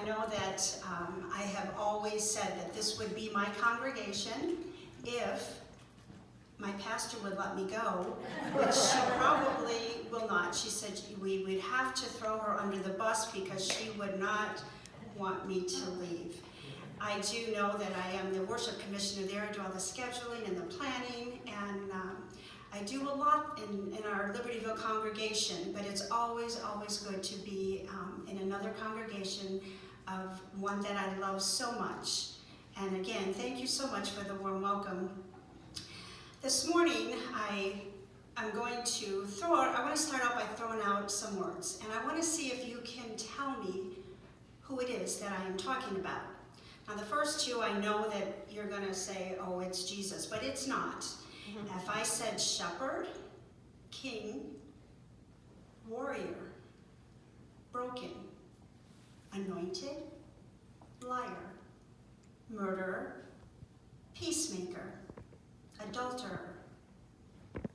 know that I have always said that this would be my congregation if my pastor would let me go, which she probably will not. She said we would have to throw her under the bus because she would not want me to leave. I do know that I am the worship commissioner there. I do all the scheduling and the planning, and I do a lot in our Libertyville congregation, but it's always good to be in another congregation of one that I love so much. And again, thank you so much for the warm welcome. This morning, I want to start out by throwing out some words, and I want to see if you can tell me who it is that I am talking about. Now, the first two, I know that you're going to say, oh, it's Jesus, but it's not. If I said shepherd, king, warrior, broken, anointed, liar, murderer, peacemaker, adulterer,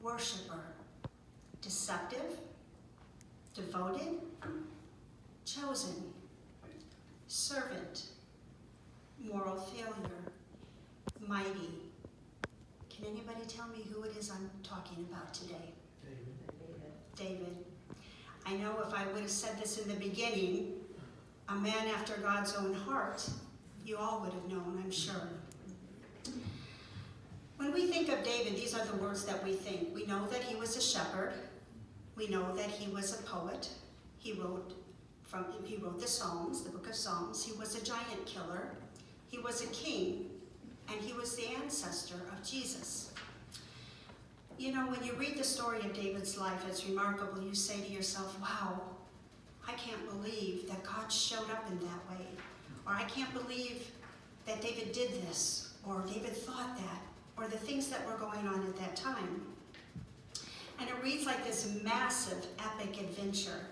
worshiper, deceptive, devoted, chosen, servant, moral failure, mighty. Can anybody tell me who it is I'm talking about today? David. I know if I would have said this in the beginning, a man after God's own heart, you all would have known, I'm sure. When we think of David, these are the words that we think. We know that he was a shepherd. We know that he was a poet. He wrote the Psalms, the book of Psalms. He was a giant killer. He was a king, and he was the ancestor of Jesus. You know, when you read the story of David's life, it's remarkable. You say to yourself, wow, I can't believe that God showed up in that way. Or I can't believe that David did this, or David thought that, or the things that were going on at that time. And it reads like this massive, epic adventure.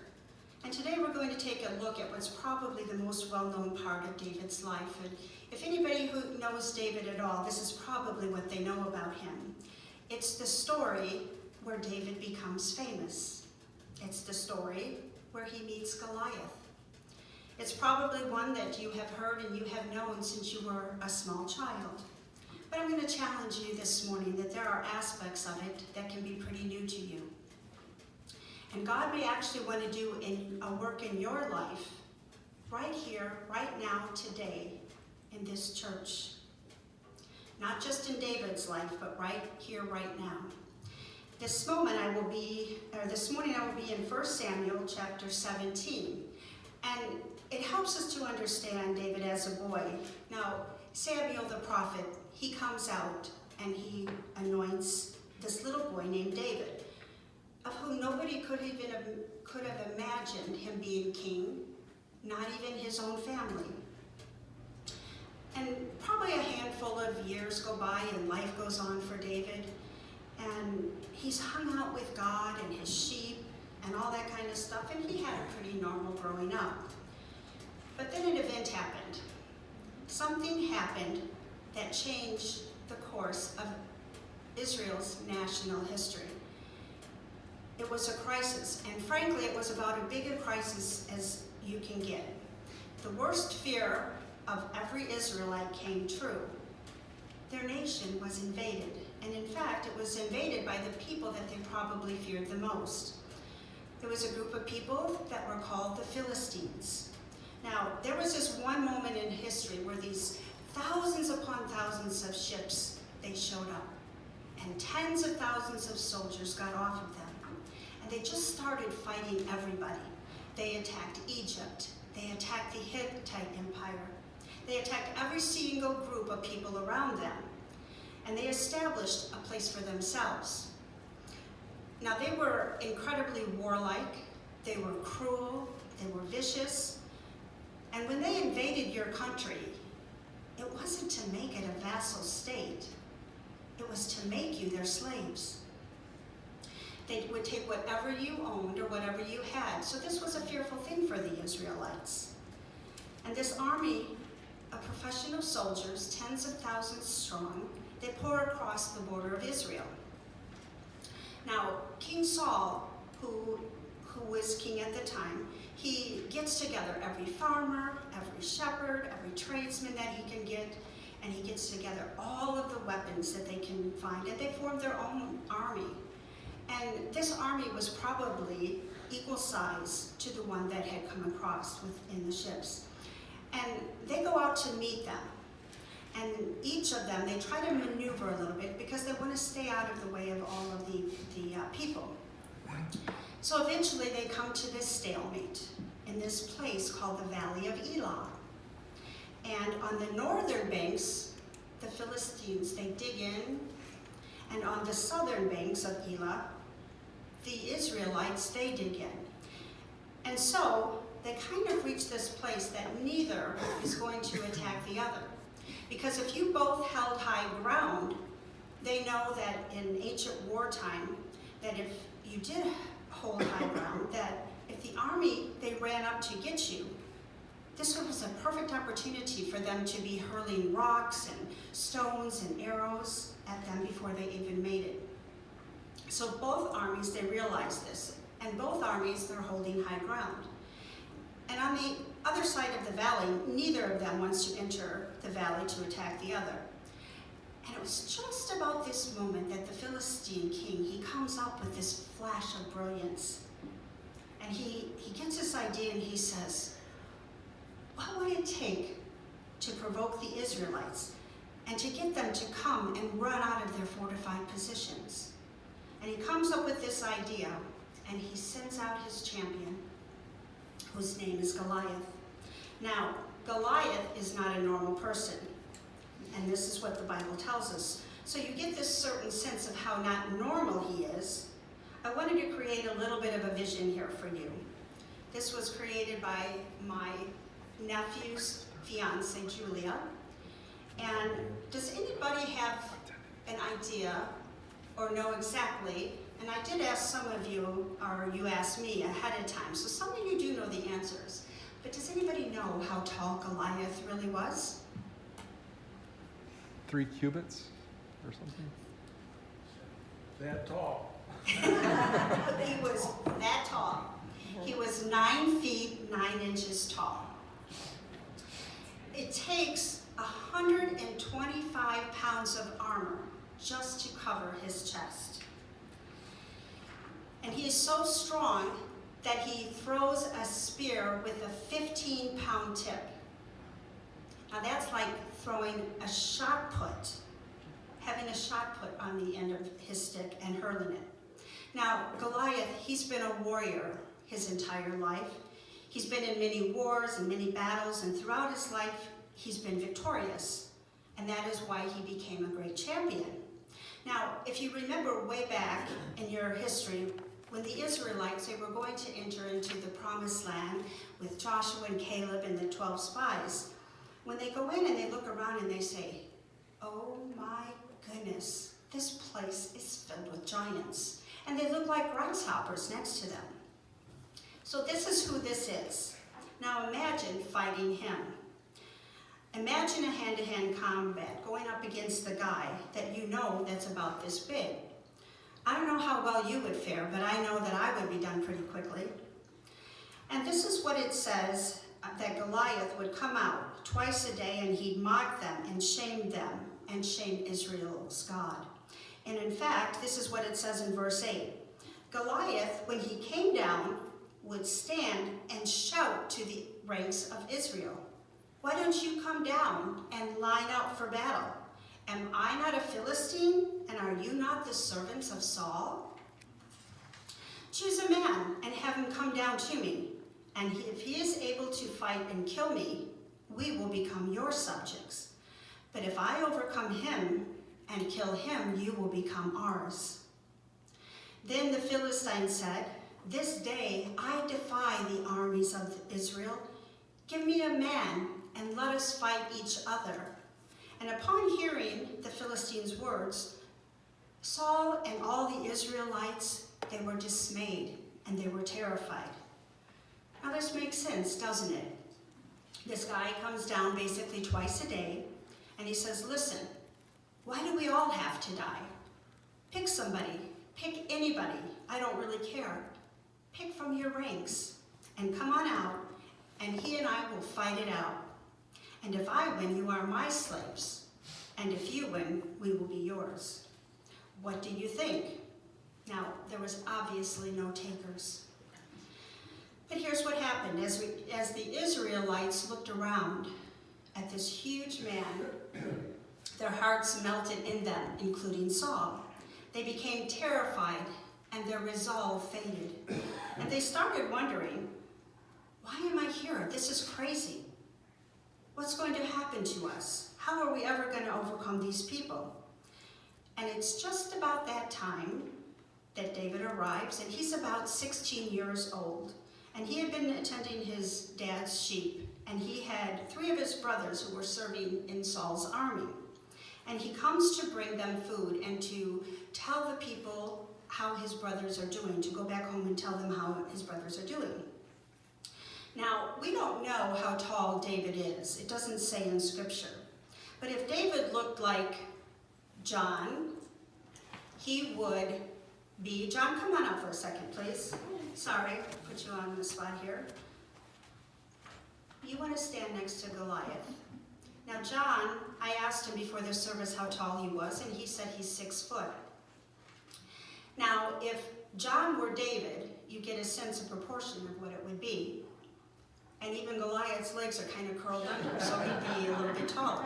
And today we're going to take a look at what's probably the most well-known part of David's life. And if anybody who knows David at all, this is probably what they know about him. It's the story where David becomes famous. It's the story where he meets Goliath. It's probably one that you have heard and you have known since you were a small child. But I'm going to challenge you this morning that there are aspects of it that can be pretty new to you. And God may actually want to do a work in your life right here, right now, today, in this church. Not just in David's life, but right here, right now. This morning I will be in 1 Samuel chapter 17. And it helps us to understand David as a boy. Now, Samuel the prophet, he comes out and he anoints this little boy named David, of whom nobody could have imagined him being king, not even his own family. And probably a handful of years go by and life goes on for David, and he's hung out with God and his sheep and all that kind of stuff, and he had a pretty normal growing up. But then an event happened. Something happened that changed the course of Israel's national history. It was a crisis, and frankly, it was about as big a crisis as you can get. The worst fear of every Israelite came true. Their nation was invaded, and in fact, it was invaded by the people that they probably feared the most. There was a group of people that were called the Philistines. Now, there was this one moment in history where these thousands upon thousands of ships, they showed up, and tens of thousands of soldiers got off of them. And they just started fighting everybody. They attacked Egypt. They attacked the Hittite Empire. They attacked every single group of people around them. And they established a place for themselves. Now, they were incredibly warlike. They were cruel. They were vicious. And when they invaded your country, it wasn't to make it a vassal state. It was to make you their slaves. They would take whatever you owned or whatever you had. So this was a fearful thing for the Israelites. And this army of professional soldiers, tens of thousands strong, they pour across the border of Israel. Now, King Saul, who was king at the time, he gets together every farmer, every shepherd, every tradesman that he can get, and he gets together all of the weapons that they can find, and they form their own army. And this army was probably equal size to the one that had come across within the ships. And they go out to meet them. And each of them, they try to maneuver a little bit because they want to stay out of the way of all of the people. So eventually they come to this stalemate in this place called the Valley of Elah. And on the northern banks, the Philistines, they dig in. And on the southern banks of Elah, the Israelites, they dig in. And so they kind of reach this place that neither is going to attack the other. Because if you both held high ground, they know that in ancient wartime, that if you did hold high ground, that if the army, they ran up to get you, this was a perfect opportunity for them to be hurling rocks and stones and arrows at them before they even made it. So both armies, they realize this, and both armies, they're holding high ground. And on the other side of the valley, neither of them wants to enter the valley to attack the other. And it was just about this moment that the Philistine king, he comes up with this flash of brilliance. And he gets this idea and he says, what would it take to provoke the Israelites and to get them to come and run out of their fortified positions? And he comes up with this idea and he sends out his champion, whose name is Goliath. Now, Goliath is not a normal person, and this is what the Bible tells us. So you get this certain sense of how not normal he is. I wanted to create a little bit of a vision here for you. This was created by my nephew's fiance, Julia. And does anybody have an idea or know exactly? And I did ask some of you, or you asked me ahead of time, so some of you do know the answers. But does anybody know how tall Goliath really was? 3 cubits or something? That tall. He was that tall. He was 9 feet, 9 inches tall. It takes 125 pounds of armor just to cover his chest. And he is so strong that he throws a spear with a 15-pound tip. Now that's like throwing a shot put, having a shot put on the end of his stick and hurling it. Now Goliath, he's been a warrior his entire life. He's been in many wars and many battles, and throughout his life, he's been victorious. And that is why he became a great champion. Now, if you remember way back in your history, when the Israelites, they were going to enter into the promised land with Joshua and Caleb and the 12 spies, when they go in and they look around and they say, oh my goodness, this place is filled with giants. And they look like grasshoppers next to them. So this is who this is. Now imagine fighting him. Imagine a hand-to-hand combat going up against the guy that you know that's about this big. I don't know how well you would fare, but I know that I would be done pretty quickly. And this is what it says, that Goliath would come out twice a day and he'd mock them and shame Israel's God. And in fact, this is what it says in verse 8. Goliath, when he came down, would stand and shout to the ranks of Israel, why don't you come down and line up for battle? Am I not a Philistine, and are you not the servants of Saul? Choose a man and have him come down to me, and if he is able to fight and kill me, we will become your subjects. But if I overcome him and kill him, you will become ours. Then the Philistine said, this day I defy the armies of Israel. Give me a man, and let us fight each other. And upon hearing the Philistines' words, Saul and all the Israelites, they were dismayed and they were terrified. Now this makes sense, doesn't it? This guy comes down basically twice a day and he says, listen, why do we all have to die? Pick somebody, pick anybody, I don't really care. Pick from your ranks and come on out, and he and I will fight it out. And if I win, you are my slaves, and if you win, we will be yours. What do you think?" Now, there was obviously no takers. But here's what happened. As the Israelites looked around at this huge man, their hearts melted in them, including Saul. They became terrified, and their resolve faded. And they started wondering, "Why am I here? This is crazy. What's going to happen to us? How are we ever going to overcome these people?" And it's just about that time that David arrives, and he's about 16 years old. And he had been attending his dad's sheep, and he had 3 of his brothers who were serving in Saul's army. And he comes to bring them food and to tell the people how his brothers are doing, to go back home and tell them how his brothers are doing. Now, we don't know how tall David is. It doesn't say in Scripture. But if David looked like John, he would be... John, come on up for a second, please. Sorry, put you on the spot here. You want to stand next to Goliath. Now, John, I asked him before the service how tall he was, and he said he's 6 foot. Now, if John were David, you get a sense of proportion of what it would be. And even Goliath's legs are kind of curled under, so he'd be a little bit taller.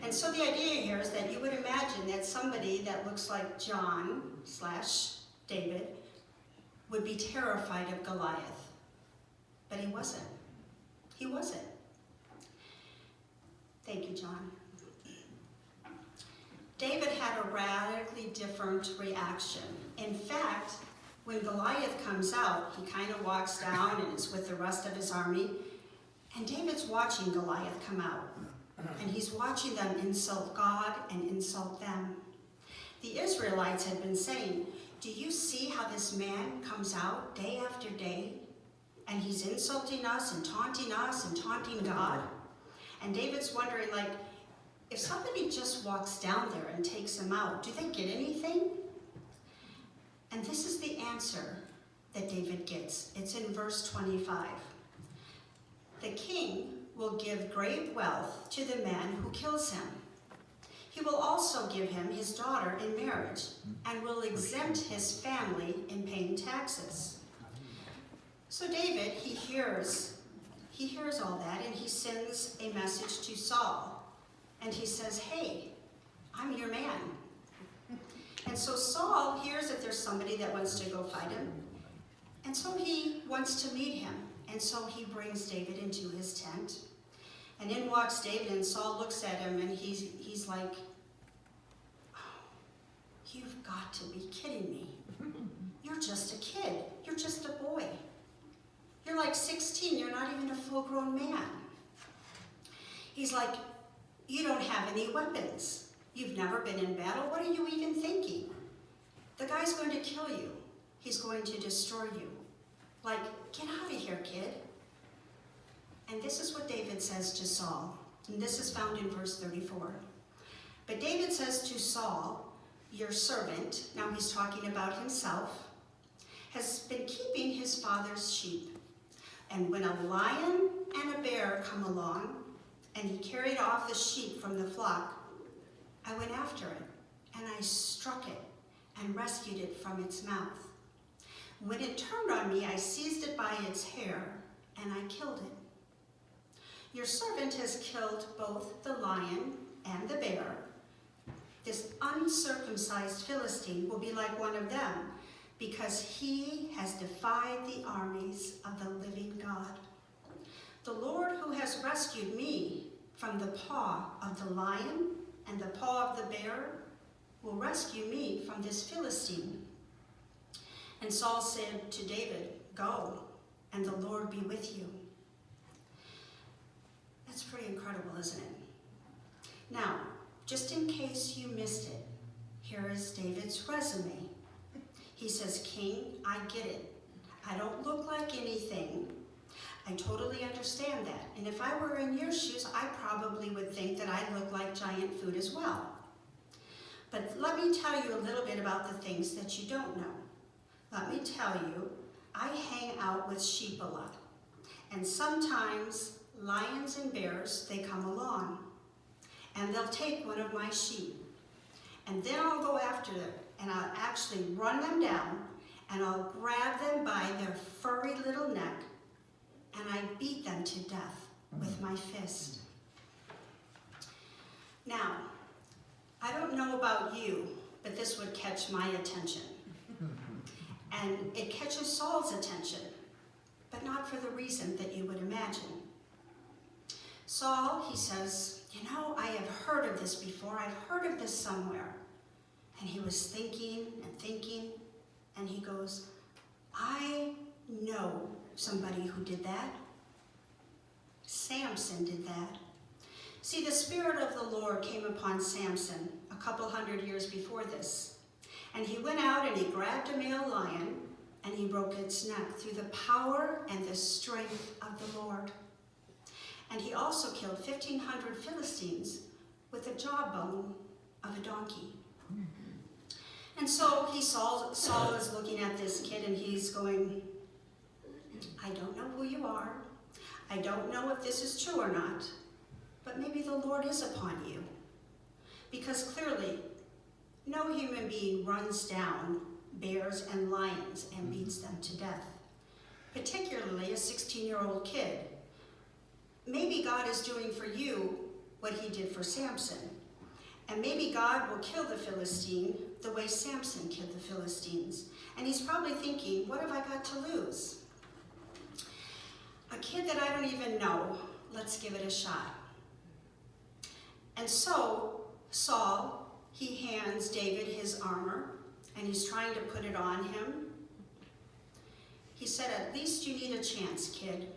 And so the idea here is that you would imagine that somebody that looks like John/David would be terrified of Goliath. But he wasn't. He wasn't. Thank you, John. David had a radically different reaction. In fact, when Goliath comes out, he kind of walks down and is with the rest of his army. And David's watching Goliath come out. And he's watching them insult God and insult them. The Israelites had been saying, "Do you see how this man comes out day after day? And he's insulting us and taunting God." And David's wondering, like, if somebody just walks down there and takes him out, do they get anything? And this is the answer that David gets. It's in verse 25. "The king will give great wealth to the man who kills him. He will also give him his daughter in marriage and will exempt his family in paying taxes." So David, he hears all that, and he sends a message to Saul. And he says, "Hey, I'm your man." And so Saul hears that there's somebody that wants to go fight him. And so he wants to meet him. And so he brings David into his tent. And in walks David, and Saul looks at him, and he's like, "Oh, you've got to be kidding me. You're just a kid. You're just a boy. You're like 16. You're not even a full-grown man." He's like, "You don't have any weapons. You've never been in battle. What are you even thinking? The guy's going to kill you. He's going to destroy you. Like, get out of here, kid." And this is what David says to Saul. And this is found in verse 34. But David says to Saul, "Your servant," now he's talking about himself, "has been keeping his father's sheep. And when a lion and a bear come along, and he carried off the sheep from the flock, I went after it, and I struck it and rescued it from its mouth. When it turned on me, I seized it by its hair, and I killed it. Your servant has killed both the lion and the bear. This uncircumcised Philistine will be like one of them, because he has defied the armies of the living God. The Lord who has rescued me from the paw of the lion and the paw of the bear will rescue me from this Philistine." And Saul said to David, "Go, and the Lord be with you." That's pretty incredible, isn't it? Now, just in case you missed it, here is David's resume. He says, "King, I get it. I don't look like anything. I totally understand that. And if I were in your shoes, I probably would think that I look like giant food as well. But let me tell you a little bit about the things that you don't know. Let me tell you I hang out with sheep a lot. And sometimes lions and bears, they come along. And they'll take one of my sheep. And then I'll go after them. And I'll actually run them down. And I'll grab them by their furry little neck. And I beat them to death with my fist. Now, I don't know about you, but this would catch my attention. And it catches Saul's attention, but not for the reason that you would imagine. Saul, he says, you know, I have heard of this before. I've heard of this somewhere. And he was thinking, and he goes, I know somebody who did that. Samson did that. See, the Spirit of the Lord came upon Samson a couple hundred years before this. And he went out and he grabbed a male lion and he broke its neck through the power and the strength of the Lord. And he also killed 1,500 Philistines with the jawbone of a donkey. And so Saul is looking at this kid and he's going, I don't know who you are. I don't know if this is true or not, but maybe the Lord is upon you. Because clearly, no human being runs down bears and lions and beats them to death, particularly a 16-year-old kid. Maybe God is doing for you what he did for Samson. And maybe God will kill the Philistine the way Samson killed the Philistines. And he's probably thinking, what have I got to lose? A kid that I don't even know, let's give it a shot. And so Saul, he hands David his armor, and he's trying to put it on him. He said, at least you need a chance, kid.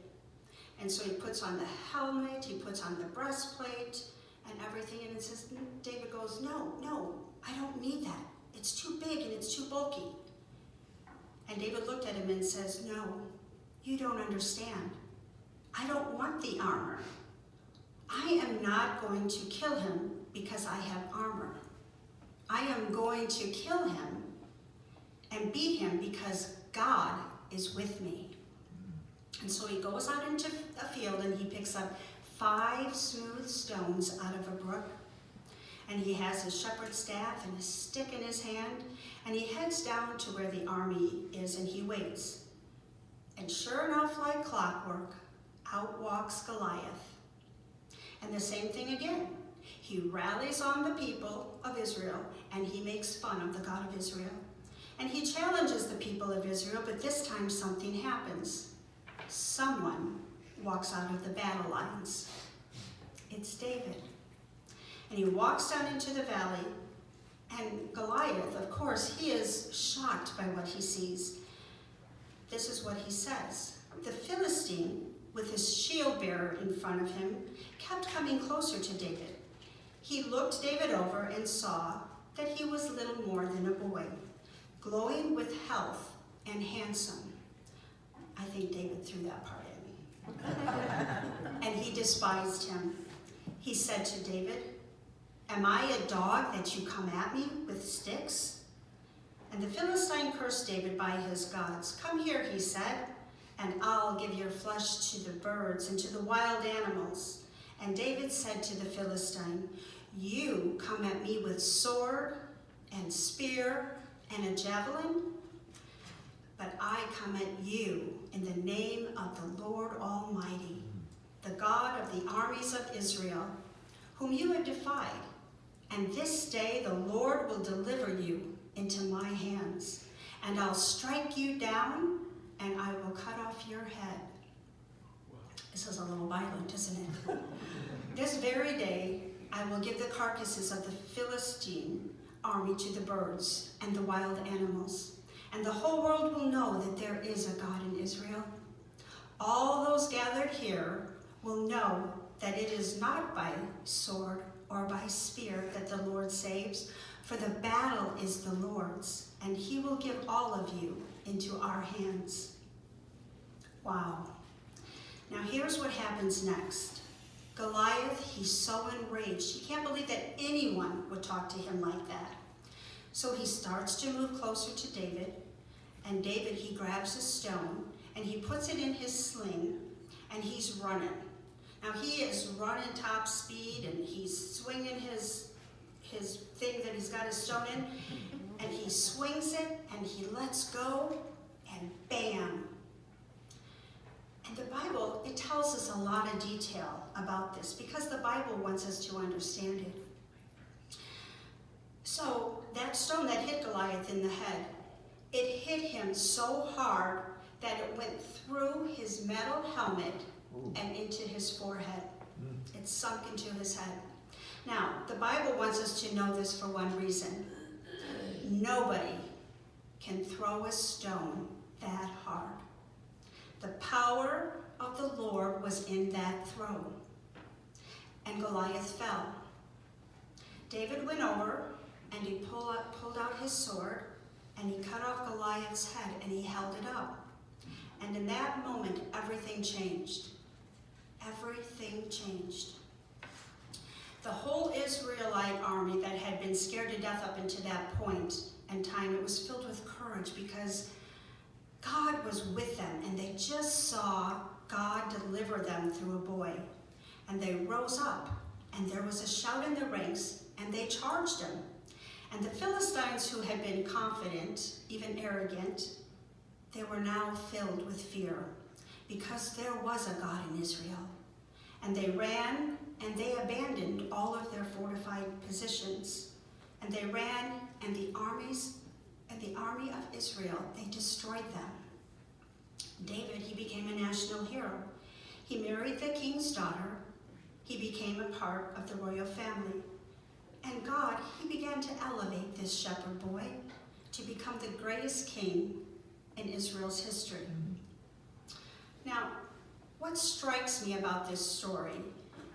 And so he puts on the helmet, he puts on the breastplate, and everything, and it says, David goes, no, I don't need that. It's too big and it's too bulky. And David looked at him and says, no, you don't understand. I don't want the armor. I am not going to kill him because I have armor. I am going to kill him and beat him because God is with me. And so he goes out into a field and he picks up 5 smooth stones out of a brook. And he has his shepherd's staff and a stick in his hand. And he heads down to where the army is and he waits. And sure enough, like clockwork, out walks Goliath. And the same thing again. He rallies on the people of Israel and he makes fun of the God of Israel. And he challenges the people of Israel, but this time something happens. Someone walks out of the battle lines. It's David. And he walks down into the valley, and Goliath, of course, he is shocked by what he sees. This is what he says. The Philistine, with his shield bearer in front of him, kept coming closer to David. He looked David over and saw that he was little more than a boy, glowing with health and handsome. I think David threw that part in. And he despised him. He said to David, am I a dog that you come at me with sticks? And the Philistine cursed David by his gods. Come here, he said, and I'll give your flesh to the birds and to the wild animals. And David said to the Philistine, you come at me with sword and spear and a javelin, but I come at you in the name of the Lord Almighty, the God of the armies of Israel, whom you have defied. And this day the Lord will deliver you into my hands, and I'll strike you down, and I will cut off your head. This is a little violent, isn't it? This very day I will give the carcasses of the Philistine army to the birds and the wild animals, and the whole world will know that there is a God in Israel. All those gathered here will know that it is not by sword or by spear that the Lord saves, for the battle is the Lord's, and he will give all of you into our hands. Wow. Now here's what happens next. Goliath, he's so enraged. He can't believe that anyone would talk to him like that. So he starts to move closer to David, And David, he grabs a stone and he puts it in his sling and he's running. Now he is running top speed and he's swinging his thing that he's got his stone in, and he swings it and he lets go, and bam. And the Bible, it tells us a lot of detail about this because the Bible wants us to understand it. So that stone that hit Goliath in the head, it hit him so hard that it went through his metal helmet and into his forehead. It sunk into his head. Now, the Bible wants us to know this for one reason. Nobody can throw a stone that hard. The power of the Lord was in that throw. And Goliath fell. David went over and he pulled out his sword and he cut off Goliath's head and he held it up. And in that moment, everything changed. Everything changed. The whole Israelite army that had been scared to death up until that point and time, it was filled with courage because God was with them and they just saw God deliver them through a boy. And they rose up and there was a shout in the ranks and they charged him. And the Philistines, who had been confident, even arrogant, they were now filled with fear because there was a God in Israel. And they ran and they abandoned all of their fortified positions. And they ran, and the army of Israel, they destroyed them. David, he became a national hero. He married the king's daughter. He became a part of the royal family. And God, he began to elevate this shepherd boy to become the greatest king in Israel's history. Now, what strikes me about this story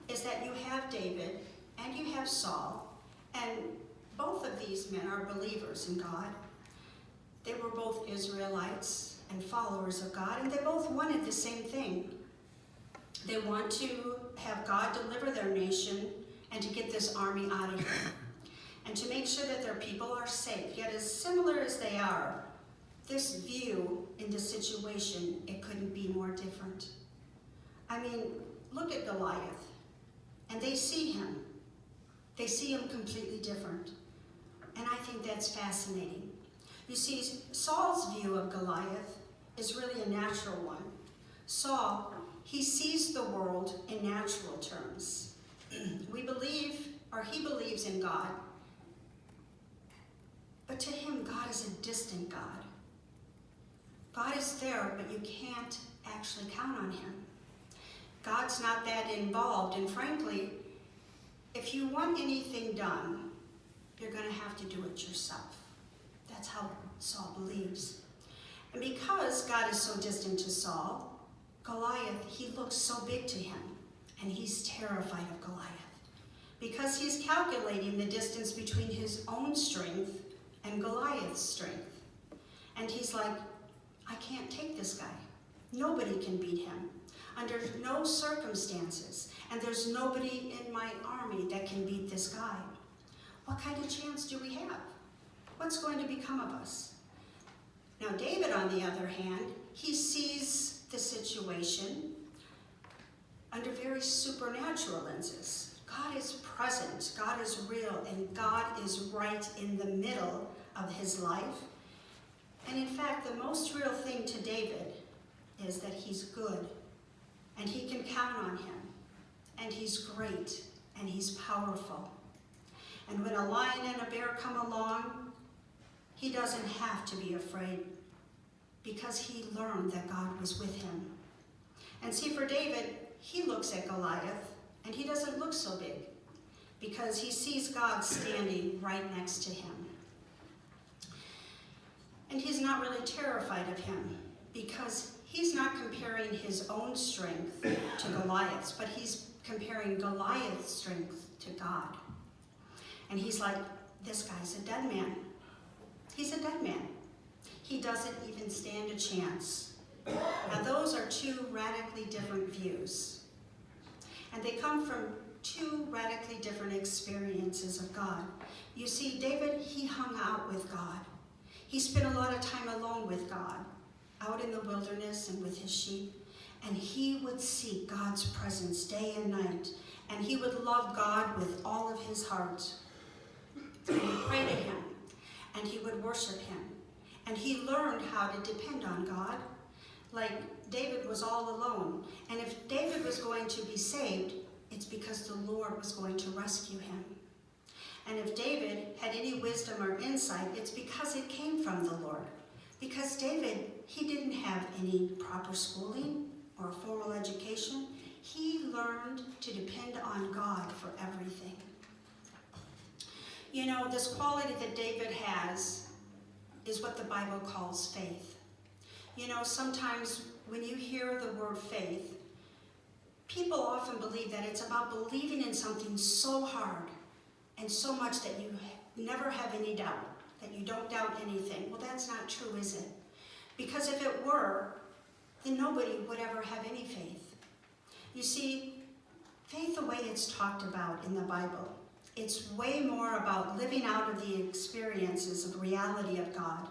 is that you have David and you have Saul, and both of these men are believers in God. They were both Israelites and followers of God, and they both wanted the same thing. They want to have God deliver their nation and to get this army out of here, and to make sure that their people are safe. Yet as similar as they are, this view in the situation, it couldn't be more different. I mean, look at Goliath, and they see him. They see him completely different. And I think that's fascinating. You see, Saul's view of Goliath is really a natural one. Saul, he sees the world in natural terms. He believes in God. But to him, God is a distant God. God is there, but you can't actually count on him. God's not that involved, and frankly, if you want anything done, you're going to have to do it yourself. That's how Saul believes. And because God is so distant to Saul, Goliath, he looks so big to him, and he's terrified of Goliath because he's calculating the distance between his own strength and Goliath's strength. And he's like, I can't take this guy. Nobody can beat him under no circumstances, and there's nobody in my army that can beat this guy. What kind of chance do we have? What's going to become of us? Now, David, on the other hand, he sees the situation under very supernatural lenses. God is present, God is real, and God is right in the middle of his life. And in fact, the most real thing to David is that he's good, and he can count on him, and he's great, and he's powerful. And when a lion and a bear come along, he doesn't have to be afraid because he learned that God was with him. And see, for David, he looks at Goliath and he doesn't look so big because he sees God standing right next to him. And he's not really terrified of him because he's not comparing his own strength to Goliath's, but he's comparing Goliath's strength to God. And he's like, this guy's a dead man. He's a dead man. He doesn't even stand a chance. Now those are two radically different views. And they come from two radically different experiences of God. You see, David, he hung out with God. He spent a lot of time alone with God, out in the wilderness and with his sheep. And he would seek God's presence day and night. And he would love God with all of his heart. And he'd pray to him. And he would worship him. And he learned how to depend on God. Like David was all alone. And if David was going to be saved, it's because the Lord was going to rescue him. And if David had any wisdom or insight, it's because it came from the Lord. Because David, he didn't have any proper schooling or formal education. He learned to depend on God for everything. You know, this quality that David has is what the Bible calls faith. You know, sometimes when you hear the word faith, people often believe that it's about believing in something so hard and so much that you never have any doubt, that you don't doubt anything. Well, that's not true, is it? Because if it were, then nobody would ever have any faith. You see, faith, the way it's talked about in the Bible, it's way more about living out of the experiences of reality of God.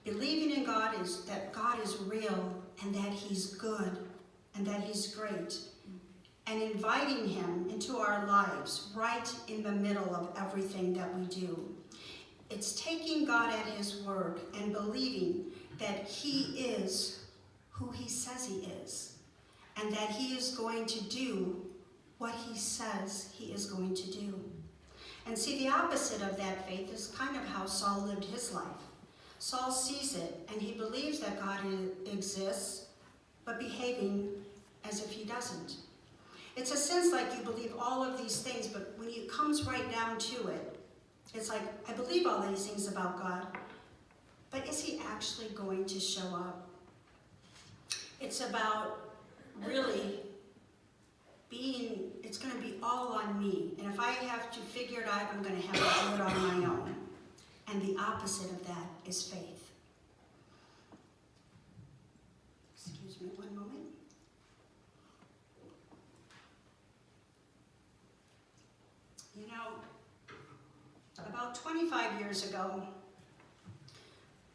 Believing in God is that God is real and that he's good and that he's great. And inviting him into our lives right in the middle of everything that we do. It's taking God at his word and believing that he is who he says he is, and that he is going to do what he says he is going to do. And see, the opposite of that faith is kind of how Saul lived his life. Saul sees it, and he believes that God exists, but behaving as if he doesn't. It's a sense like you believe all of these things, but when it comes right down to it, it's like, I believe all these things about God, but is he actually going to show up? It's about really being, it's going to be all on me. And if I have to figure it out, I'm going to have to do it on my own. And the opposite of that is faith. Excuse me one moment. You know, about 25 years ago,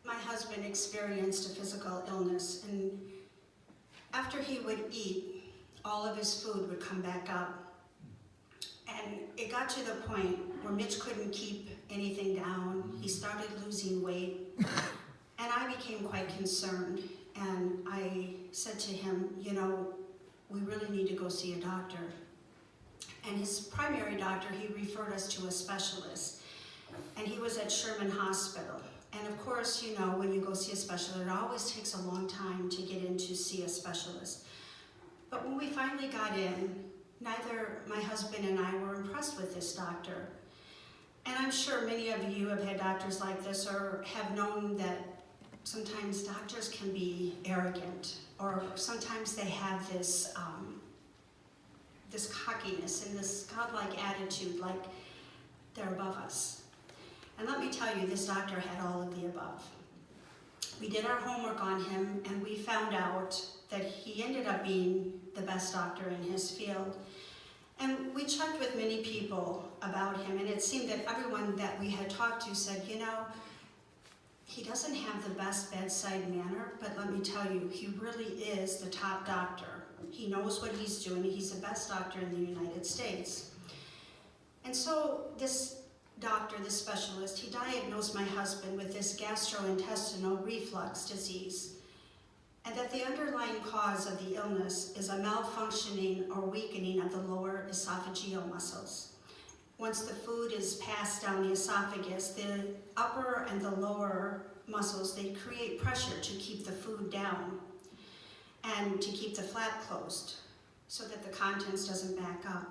my husband experienced a physical illness, and after he would eat, all of his food would come back up. And it got to the point where Mitch couldn't keep anything down. He started losing weight, and I became quite concerned. And I said to him, you know, we really need to go see a doctor. And his primary doctor, he referred us to a specialist. And he was at Sherman Hospital. And of course, you know, when you go see a specialist, it always takes a long time to get in to see a specialist. But when we finally got in, neither my husband and I were impressed with this doctor. And I'm sure many of you have had doctors like this or have known that sometimes doctors can be arrogant, or sometimes they have this cockiness and this godlike attitude, like they're above us. And let me tell you, this doctor had all of the above. We did our homework on him, and we found out that he ended up being the best doctor in his field. And we checked with many people about him, and it seemed that everyone that we had talked to said, you know, he doesn't have the best bedside manner, but let me tell you, he really is the top doctor. He knows what he's doing. He's the best doctor in the United States. And so this doctor, this specialist, he diagnosed my husband with this gastrointestinal reflux disease, and that the underlying cause of the illness is a malfunctioning or weakening of the lower esophageal muscles. Once the food is passed down the esophagus, the upper and the lower muscles, they create pressure to keep the food down and to keep the flap closed so that the contents doesn't back up.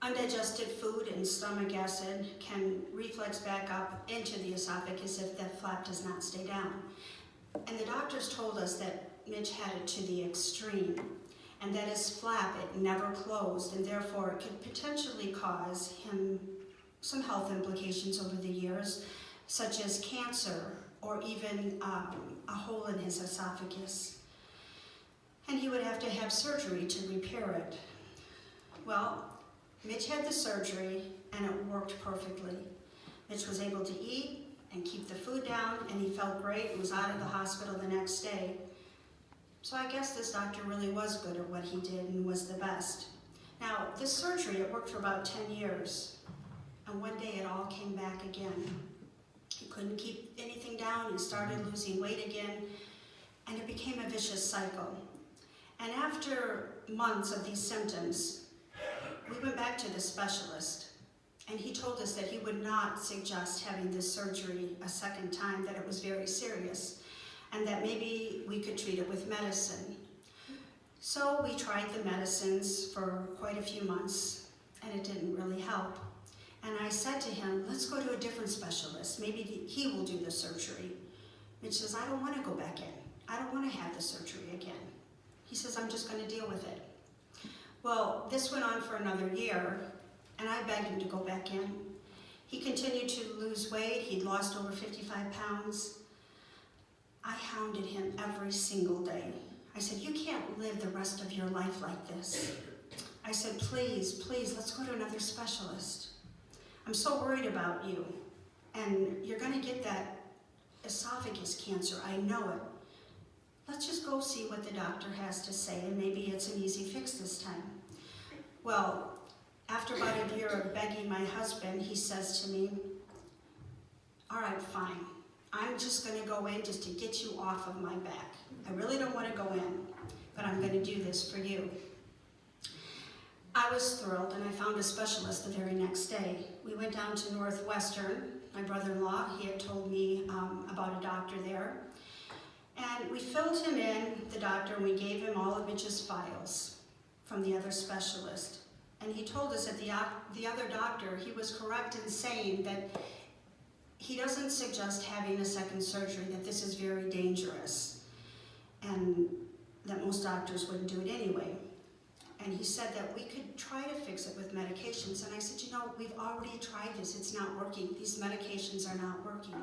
Undigested food and stomach acid can reflex back up into the esophagus if the flap does not stay down. And the doctors told us that Mitch had it to the extreme, and that his flap, it never closed, and therefore it could potentially cause him some health implications over the years, such as cancer or even a hole in his esophagus. And he would have to have surgery to repair it. Well, Mitch had the surgery, and it worked perfectly. Mitch was able to eat, and keep the food down, and he felt great and was out of the hospital the next day. So I guess this doctor really was good at what he did and was the best. Now, this surgery, it worked for about 10 years, and one day it all came back again. He couldn't keep anything down, he started losing weight again, and it became a vicious cycle. And after months of these symptoms, we went back to the specialist, and he told us that he would not suggest having this surgery a second time, that it was very serious, and that maybe we could treat it with medicine. So we tried the medicines for quite a few months, and it didn't really help. And I said to him, let's go to a different specialist. Maybe he will do the surgery. Mitch says, I don't want to go back in. I don't want to have the surgery again. He says, I'm just going to deal with it. Well, this went on for another year, and I begged him to go back in. He continued to lose weight. He'd lost over 55 pounds. I hounded him every single day. I said, you can't live the rest of your life like this. I said, please, please, let's go to another specialist. I'm so worried about you, and you're going to get that esophagus cancer. I know it. Let's just go see what the doctor has to say, and maybe it's an easy fix this time. Well, after about a year of begging my husband, he says to me, all right, fine. I'm just going to go in just to get you off of my back. I really don't want to go in, but I'm going to do this for you. I was thrilled, and I found a specialist the very next day. We went down to Northwestern. My brother-in-law, he had told me about a doctor there. And we filled him in, the doctor, and we gave him all of Mitch's files from the other specialist. And he told us that the other doctor, he was correct in saying that he doesn't suggest having a second surgery, that this is very dangerous, and that most doctors wouldn't do it anyway. And he said that we could try to fix it with medications. And I said, you know, we've already tried this. It's not working. These medications are not working.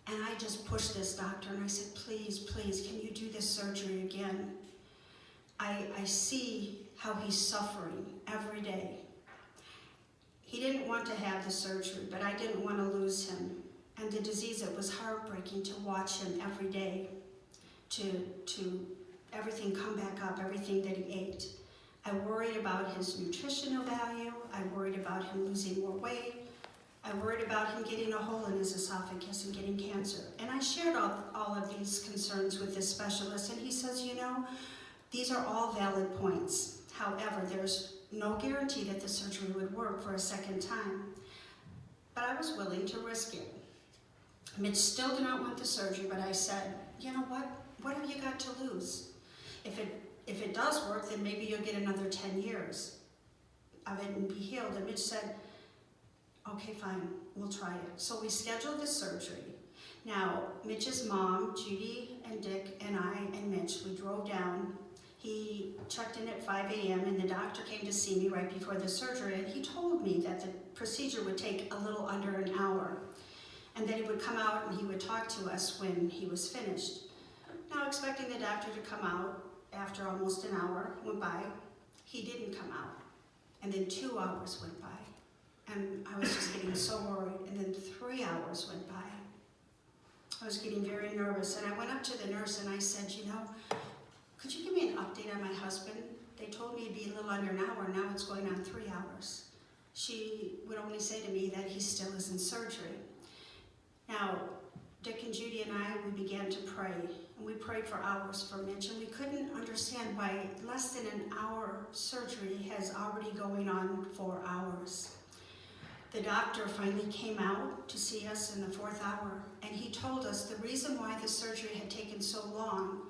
And I just pushed this doctor, and I said, please, please, can you do this surgery again? I see how he's suffering every day. He didn't want to have the surgery, but I didn't want to lose him. And the disease, it was heartbreaking to watch him every day, to everything come back up, everything that he ate. I worried about his nutritional value. I worried about him losing more weight. I worried about him getting a hole in his esophagus and getting cancer. And I shared all of these concerns with this specialist, and he says, you know, these are all valid points. However, there's no guarantee that the surgery would work for a second time. But I was willing to risk it. Mitch still did not want the surgery, but I said, you know what? What have you got to lose? If it does work, then maybe you'll get another 10 years of it and be healed. And Mitch said, okay, fine, we'll try it. So we scheduled the surgery. Now, Mitch's mom, Judy and Dick and I and Mitch, we drove down. He checked in at 5 a.m. and the doctor came to see me right before the surgery, and he told me that the procedure would take a little under an hour, and that he would come out and he would talk to us when he was finished. Now, expecting the doctor to come out after almost an hour went by, he didn't come out. And then 2 hours went by, and I was just getting so worried. And then 3 hours went by. I was getting very nervous, and I went up to the nurse and I said, you know, could you give me an update on my husband? They told me it'd be a little under an hour, now it's going on 3 hours. She would only say to me that he still is in surgery. Now, Dick and Judy and I, we began to pray, and we prayed for hours for Mitch, and we couldn't understand why less than an hour surgery has already going on 4 hours. The doctor finally came out to see us in the 4th hour, and he told us the reason why the surgery had taken so long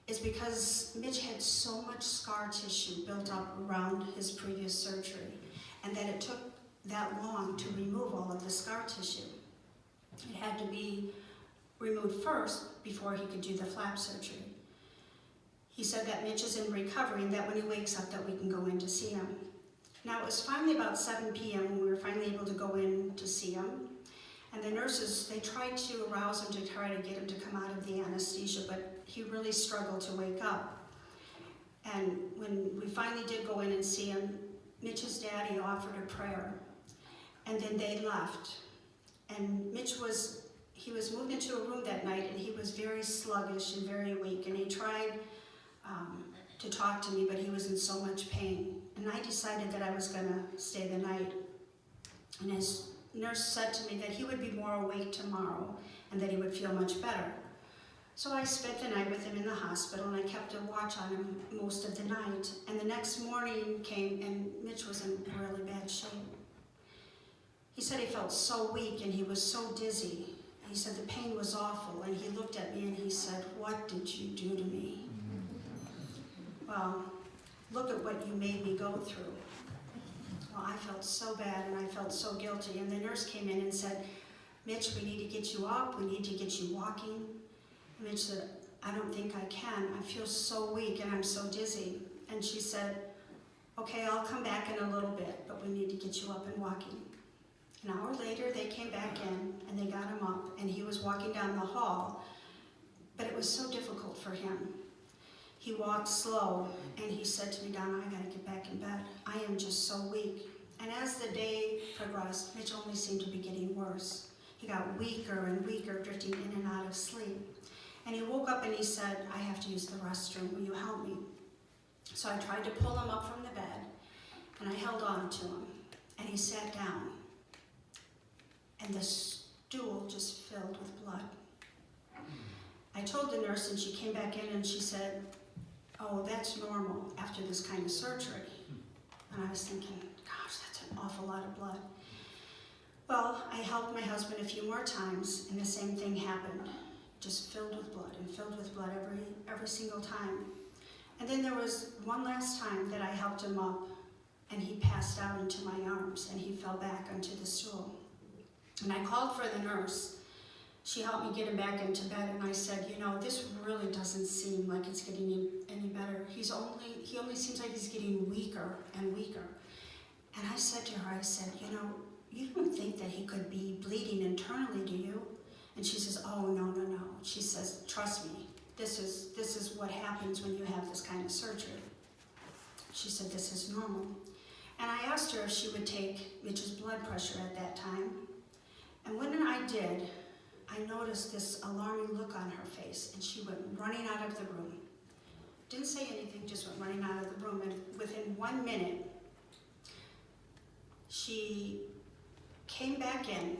is because Mitch had so much scar tissue built up around his previous surgery, and that it took that long to remove all of the scar tissue. It had to be removed first before he could do the flap surgery. He said that Mitch is in recovery and that when he wakes up that we can go in to see him. Now it was finally about 7 p.m. when we were finally able to go in to see him. And the nurses, they tried to arouse him to try to get him to come out of the anesthesia, but he really struggled to wake up. And when we finally did go in and see him, Mitch's daddy offered a prayer. And then they left. And he was moved into a room that night, and he was very sluggish and very weak, and he tried to talk to me, but he was in so much pain. And I decided that I was gonna stay the night. And his nurse said to me that he would be more awake tomorrow and that he would feel much better. So I spent the night with him in the hospital, and I kept a watch on him most of the night. And the next morning came, and Mitch was in really bad shape. He said he felt so weak and he was so dizzy. He said the pain was awful, and he looked at me and he said, "What did you do to me?" Well, look at what you made me go through. Well, I felt so bad and I felt so guilty. And the nurse came in and said, "Mitch, we need to get you up. We need to get you walking." And Mitch said, "I don't think I can. I feel so weak and I'm so dizzy." And she said, "Okay, I'll come back in a little bit, but we need to get you up and walking." An hour later, they came back in and they got him up, and he was walking down the hall, but it was so difficult for him. He walked slow, and he said to me, "Donna, I gotta get back in bed. I am just so weak." And as the day progressed, Mitch only seemed to be getting worse. He got weaker and weaker, drifting in and out of sleep. And he woke up and he said, "I have to use the restroom. Will you help me?" So I tried to pull him up from the bed, and I held on to him, and he sat down, and the stool just filled with blood. I told the nurse, and she came back in and she said, "Oh, that's normal after this kind of surgery." And I was thinking, gosh, that's an awful lot of blood. Well, I helped my husband a few more times, and the same thing happened. Just filled with blood and filled with blood every single time. And then there was one last time that I helped him up, and he passed out into my arms, and he fell back onto the stool. And I called for the nurse. She helped me get him back into bed, and I said, "This really doesn't seem like it's getting any better. He only seems like he's getting weaker and weaker." And I said to her, I said, "You don't think that he could be bleeding internally, do you?" And she says, "Oh, no. She says, "Trust me, this is what happens when you have this kind of surgery." She said, "This is normal." And I asked her if she would take Mitch's blood pressure at that time. And when I did, I noticed this alarming look on her face, and she went running out of the room. Didn't say anything, just went running out of the room, and within 1 minute, she came back in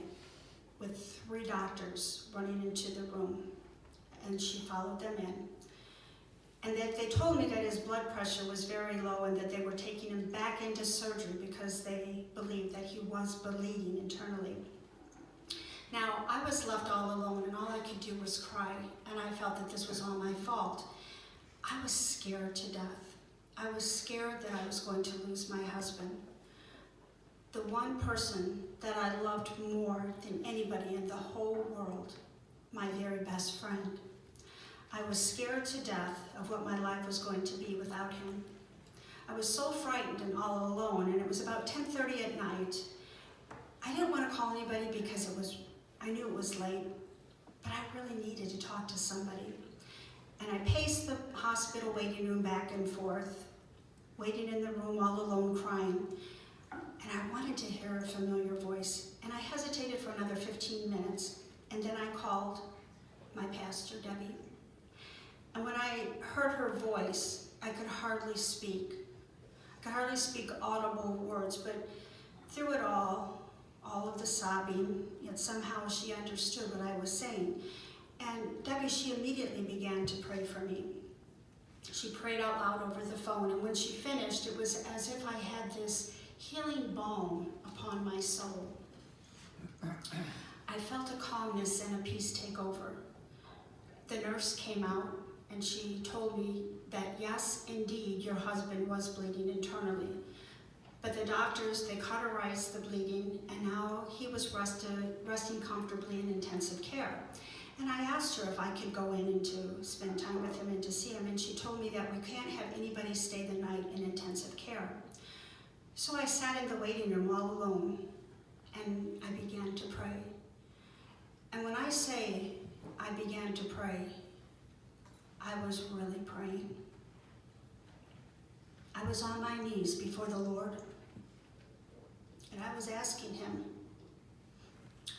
with 3 doctors running into the room, and she followed them in. And that they told me that his blood pressure was very low and that they were taking him back into surgery because they believed that he was bleeding internally. Now, I was left all alone, and all I could do was cry, and I felt that this was all my fault. I was scared to death. I was scared that I was going to lose my husband, the one person that I loved more than anybody in the whole world, my very best friend. I was scared to death of what my life was going to be without him. I was so frightened and all alone, and it was about 10:30 at night. I didn't want to call anybody because I knew it was late, but I really needed to talk to somebody. And I paced the hospital waiting room back and forth, waiting in the room all alone crying. And I wanted to hear a familiar voice. And I hesitated for another 15 minutes. And then I called my pastor, Debbie. And when I heard her voice, I could hardly speak. I could hardly speak audible words, but through it all of the sobbing, yet somehow she understood what I was saying. And Debbie, she immediately began to pray for me. She prayed out loud over the phone, and when she finished, it was as if I had this healing balm upon my soul. I felt a calmness and a peace take over. The nurse came out, and she told me that yes, indeed, your husband was bleeding internally. But the doctors, they cauterized the bleeding, and now he was resting comfortably in intensive care. And I asked her if I could go in and to spend time with him and to see him, and she told me that we can't have anybody stay the night in intensive care. So I sat in the waiting room all alone, and I began to pray. And when I say I began to pray, I was really praying. I was on my knees before the Lord, and I was asking him.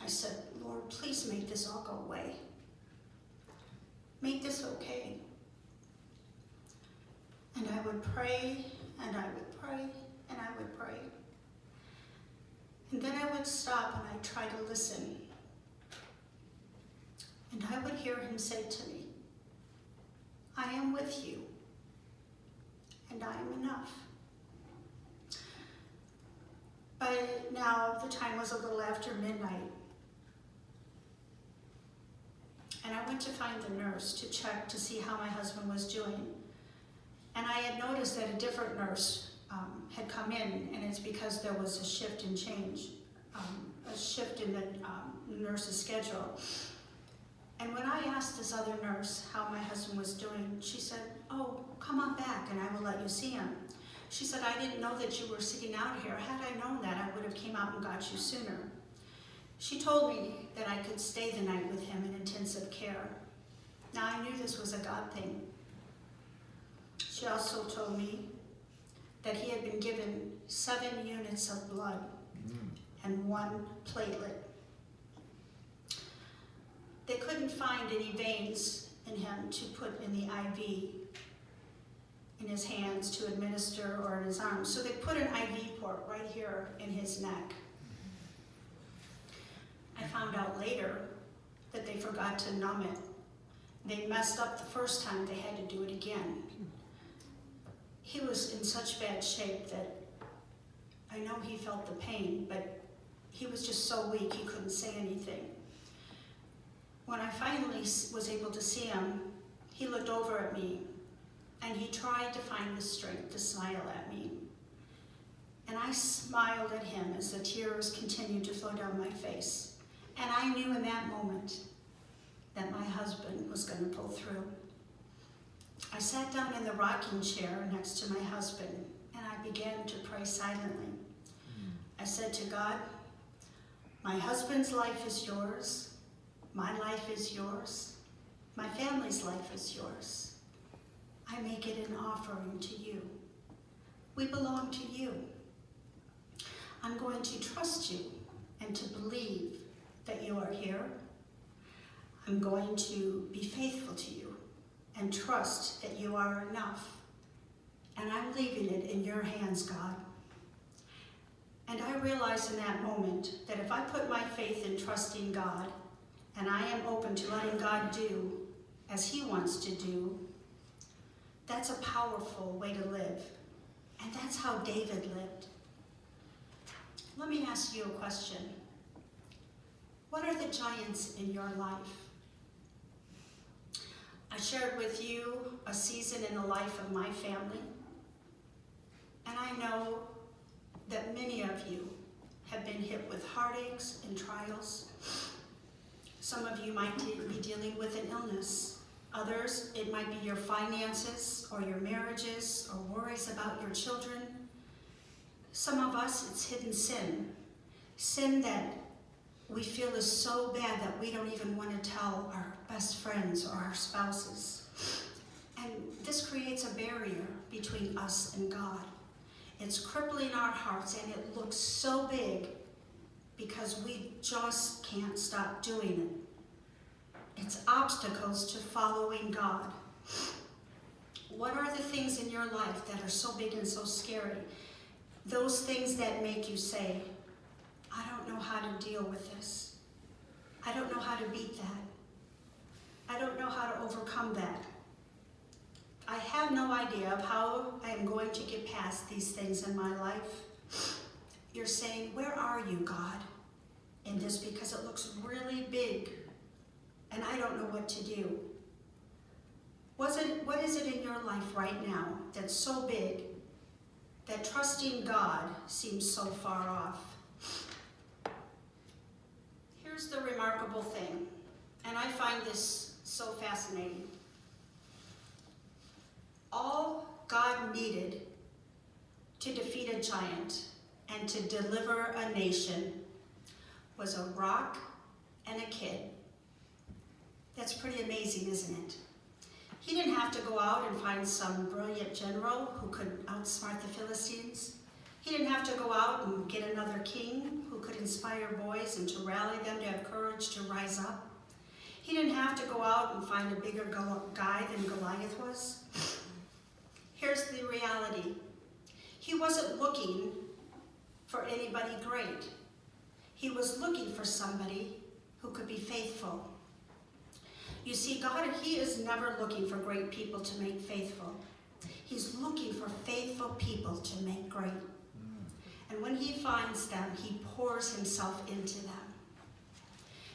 I said, Lord, please make this all go away. Make this okay. And I would pray, and I would pray, and I would pray. And then I would stop and I'd try to listen. And I would hear him say to me, I am with you, and I am enough. By now, the time was a little after midnight. And I went to find the nurse to check to see how my husband was doing. And I had noticed that a different nurse had come in, and it's because there was a shift in change, a shift in the nurse's schedule. And when I asked this other nurse how my husband was doing, she said, oh, come on back and I will let you see him. She said, I didn't know that you were sitting out here. Had I known that, I would have came out and got you sooner. She told me that I could stay the night with him in intensive care. Now, I knew this was a God thing. She also told me that he had been given 7 units of blood and 1 platelet. They couldn't find any veins in him to put in the IV in his hands to administer or in his arms. So they put an IV port right here in his neck. I found out later that they forgot to numb it. They messed up the first time, they had to do it again. He was in such bad shape that I know he felt the pain, but he was just so weak he couldn't say anything. When I finally was able to see him, he looked over at me and he tried to find the strength to smile at me. And I smiled at him as the tears continued to flow down my face. And I knew in that moment that my husband was going to pull through. I sat down in the rocking chair next to my husband and I began to pray silently. I said to God, my husband's life is yours. My life is yours. My family's life is yours. I make it an offering to you. We belong to you. I'm going to trust you and to believe that you are here. I'm going to be faithful to you and trust that you are enough. And I'm leaving it in your hands, God. And I realized in that moment that if I put my faith in trusting God, and I am open to letting God do as he wants to do, that's a powerful way to live. And that's how David lived. Let me ask you a question. What are the giants in your life? I shared with you a season in the life of my family. And I know that many of you have been hit with heartaches and trials. Some of you might be dealing with an illness. Others, it might be your finances or your marriages or worries about your children. Some of us, it's hidden sin. Sin that we feel is so bad that we don't even want to tell our best friends or our spouses. And this creates a barrier between us and God. It's crippling our hearts and it looks so big because we just can't stop doing it. It's obstacles to following God. What are the things in your life that are so big and so scary? Those things that make you say, I don't know how to deal with this. I don't know how to beat that. I don't know how to overcome that. I have no idea of how I am going to get past these things in my life. You're saying, where are you, God, in this? Because it looks really big, and I don't know what to do. What is it in your life right now that's so big that trusting God seems so far off? Here's the remarkable thing, and I find this so fascinating. All God needed to defeat a giant and to deliver a nation was a rock and a kid. That's pretty amazing, isn't it? He didn't have to go out and find some brilliant general who could outsmart the Philistines. He didn't have to go out and get another king who could inspire boys and to rally them to have courage to rise up. He didn't have to go out and find a bigger guy than Goliath was. Here's the reality. He wasn't looking for anybody great. He was looking for somebody who could be faithful. You see, God, he is never looking for great people to make faithful. He's looking for faithful people to make great. And when he finds them, he pours himself into them.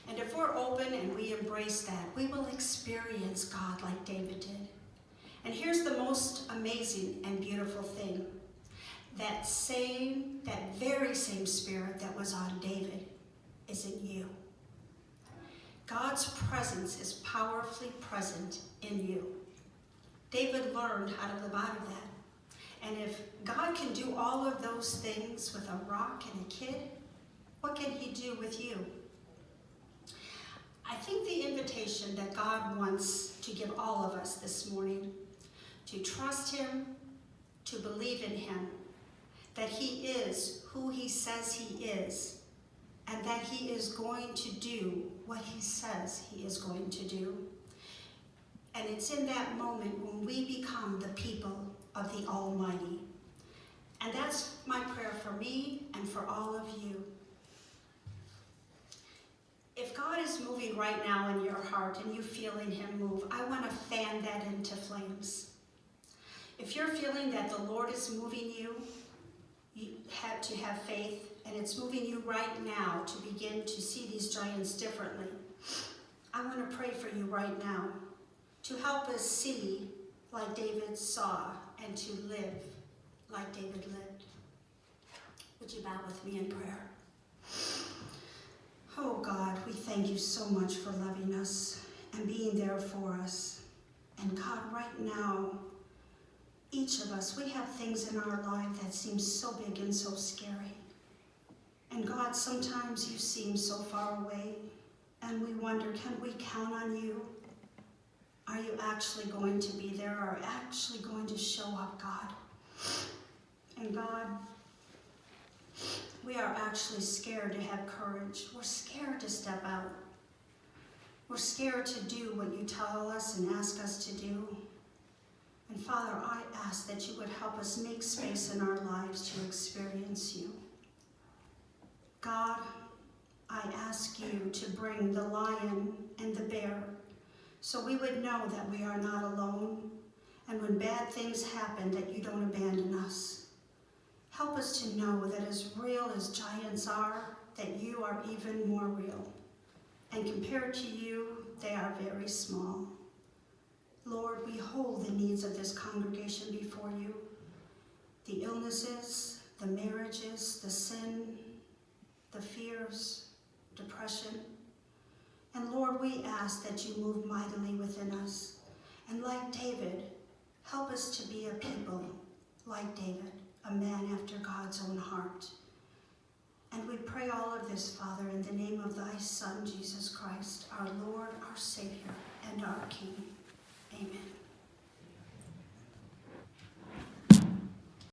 And if we're open and we embrace that, we will experience God like David did. And here's the most amazing and beautiful thing. That very same spirit that was on David is in you. God's presence is powerfully present in you. David learned how to live out of that. And if God can do all of those things with a rock and a kid, what can he do with you? I think the invitation that God wants to give all of us this morning, to trust him, to believe in him, that he is who he says he is, and that he is going to do what he says he is going to do. And it's in that moment when we become the people of the Almighty. And that's my prayer for me and for all of you. If God is moving right now in your heart and you're feeling him move, I want to fan that into flames. If you're feeling that the Lord is moving you, you have to have faith, and it's moving you right now to begin to see these giants differently. I want to pray for you right now to help us see like David saw and to live like David lived. Would you bow with me in prayer? Oh God, we thank you so much for loving us and being there for us. And God, right now, each of us, we have things in our life that seem so big and so scary. And God, sometimes you seem so far away, and we wonder, can we count on you? Are you actually going to be there? Are you actually going to show up, God? And God, we are actually scared to have courage. We're scared to step out. We're scared to do what you tell us and ask us to do. And Father, I ask that you would help us make space in our lives to experience you. God, I ask you to bring the lion and the bear so we would know that we are not alone, and when bad things happen, that you don't abandon us. Help us to know that as real as giants are, that you are even more real. And compared to you, they are very small. Lord, we hold the needs of this congregation before you. The illnesses, the marriages, the sin, the fears, depression. And Lord, we ask that you move mightily within us. And like David, help us to be a people like David, a man after God's own heart. And we pray all of this, Father, in the name of thy Son, Jesus Christ, our Lord, our Savior, and our King. Amen.